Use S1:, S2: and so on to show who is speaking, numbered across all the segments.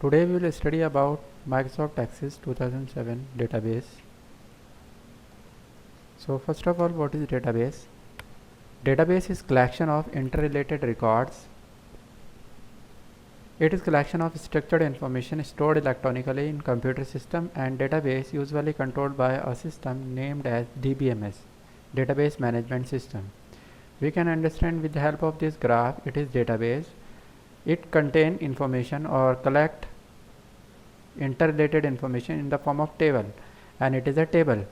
S1: Today we will study about Microsoft Access 2007 database. So first of all, what is database? Database is collection of interrelated records. It is collection of structured information stored electronically in computer system, and database usually controlled by a system named as DBMS, Database Management System. We can understand with the help of this graph. It is database. It contain information or collect interrelated information in the form of table, and it is a table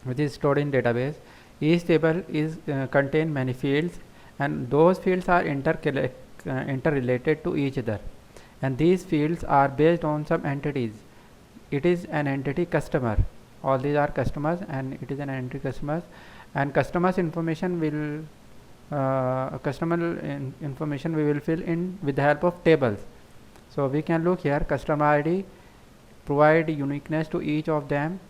S1: which is stored in database. Each table is contain many fields, and those fields are interrelated to each other, and these fields are based on some entities. It is an entity customer. All these are customers, and it is an entity customers, and customers information will information we will fill in with the help of tables. So we can look here. Customer ID provide uniqueness to each of them.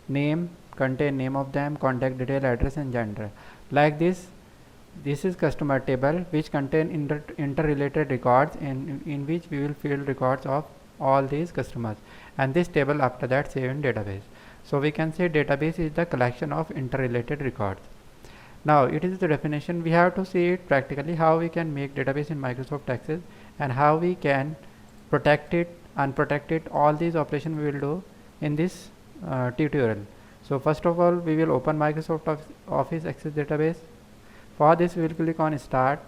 S1: Name contain name of them, contact detail, address, and gender. Like this is customer table which contain interrelated records in which we will fill records of all these customers, and this table after that save in database. So we can say database is the collection of interrelated records. Now it is the definition. We have to see it practically how we can make database in Microsoft Access and how we can protect it, unprotect it. All these operations we will do in this tutorial. So first of all, we will open Microsoft Office Access database. For this we will click on Start,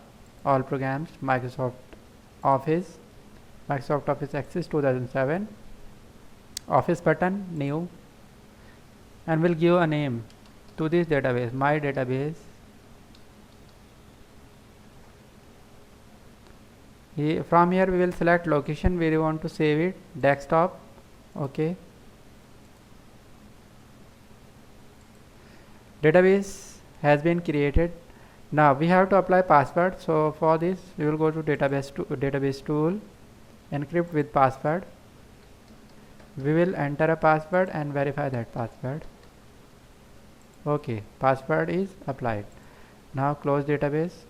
S1: All Programs, Microsoft Office Access 2007, Office button, New, and we'll give a name to this database, My Database. From here we will select location where you want to save it, desktop. Okay. Database has been created. Now we have to apply password. So for this we will go to database tool, encrypt with password. We will enter a password and verify that password. Okay, password is applied. Now close database.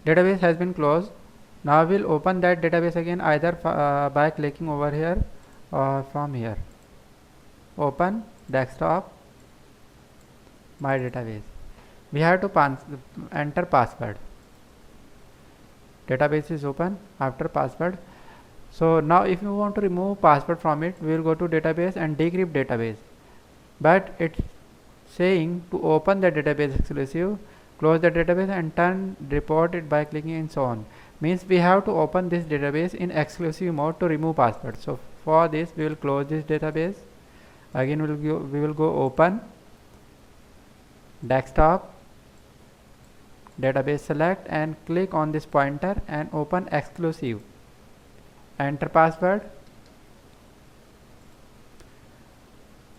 S1: Database has been closed. Now we'll open that database again, either by clicking over here or from here. Open desktop, My Database. We have to enter password. Database is open after password. So now if you want to remove password from it, we will go to database and decrypt database. But it's saying to open the database exclusive, close the database and turn report it by clicking and so on. Means we have to open this database in exclusive mode to remove password. So for this we will close this database. Again we will go open desktop, database, select and click on this pointer and open exclusive. Enter password.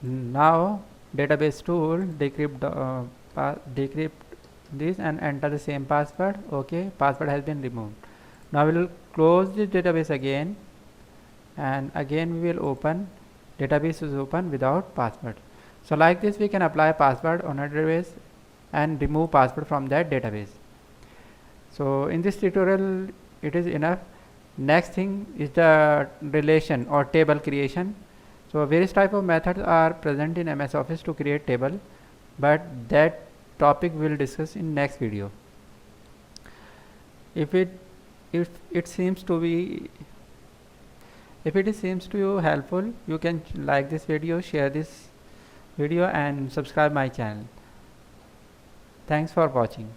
S1: Now database tool decrypt this and enter the same password. Okay, password has been removed. Now we will close the database again, and again we will open. Database is open without password. So like this we can apply password on a database and remove password from that database. So in this tutorial it is enough. Next thing is the relation or table creation. So various type of methods are present in MS Office to create table, but that topic we will discuss in next video. If it seems to you helpful, you can like this video, share this video and subscribe my channel. Thanks for watching.